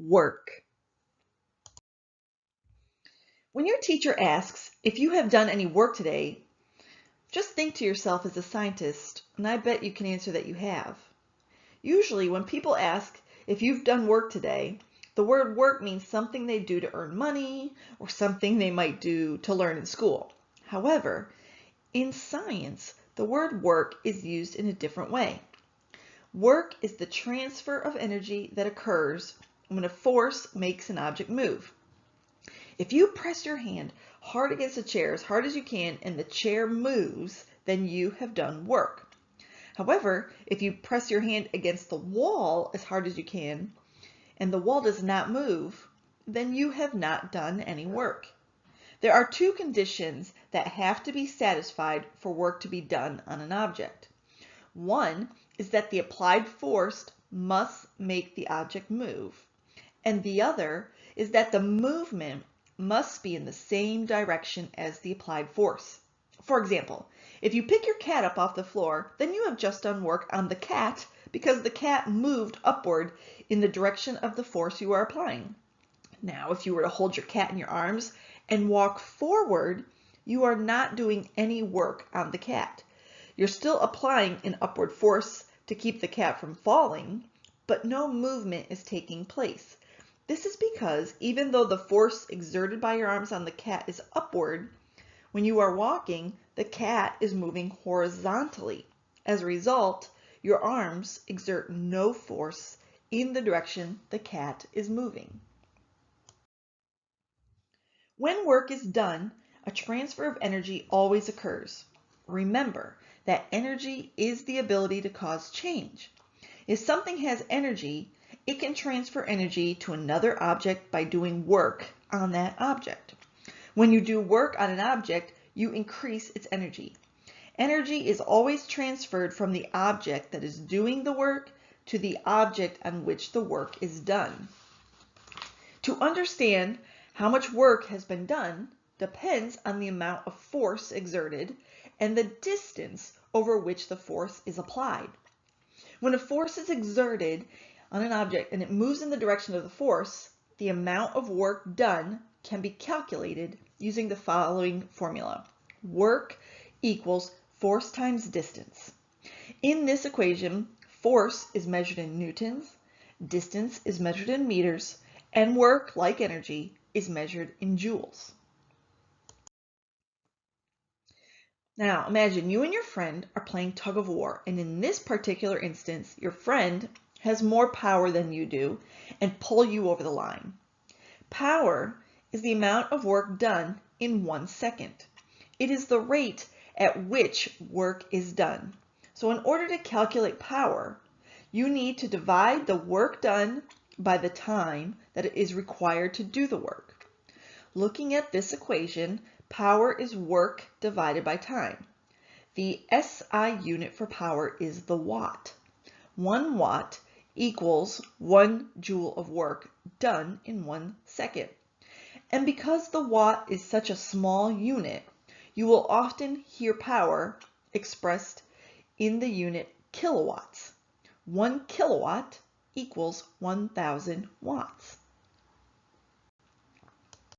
Work. When your teacher asks if you have done any work today, just think to yourself as a scientist, and I bet you can answer that you have. Usually when people ask if you've done work today, the word work means something they do to earn money or something they might do to learn in school. However, in science, the word work is used in a different way. Work is the transfer of energy that occurs when a force makes an object move. If you press your hand hard against a chair as hard as you can and the chair moves, then you have done work. However, if you press your hand against the wall as hard as you can and the wall does not move, then you have not done any work. There are two conditions that have to be satisfied for work to be done on an object. One is that the applied force must make the object move, and the other is that the movement must be in the same direction as the applied force. For example, if you pick your cat up off the floor, then you have just done work on the cat because the cat moved upward in the direction of the force you are applying. Now, if you were to hold your cat in your arms and walk forward, you are not doing any work on the cat. You're still applying an upward force to keep the cat from falling, but no movement is taking place. This is because even though the force exerted by your arms on the cat is upward, when you are walking, the cat is moving horizontally. As a result, your arms exert no force in the direction the cat is moving. When work is done, a transfer of energy always occurs. Remember that energy is the ability to cause change. If something has energy, it can transfer energy to another object by doing work on that object. When you do work on an object, you increase its energy. Energy is always transferred from the object that is doing the work to the object on which the work is done. To understand how much work has been done depends on the amount of force exerted and the distance over which the force is applied. When a force is exerted on an object and it moves in the direction of the force, the amount of work done can be calculated using the following formula. Work equals force times distance. In this equation, force is measured in newtons, distance is measured in meters, and work, like energy, is measured in joules. Now imagine you and your friend are playing tug of war, and in this particular instance, your friend has more power than you do and pull you over the line. Power is the amount of work done in 1 second. It is the rate at which work is done. So in order to calculate power, you need to divide the work done by the time that it is required to do the work. Looking at this equation, power is work divided by time. The SI unit for power is the watt. 1 watt equals 1 joule of work done in 1 second. And because the watt is such a small unit, you will often hear power expressed in the unit kilowatts. 1 kilowatt equals 1,000 watts.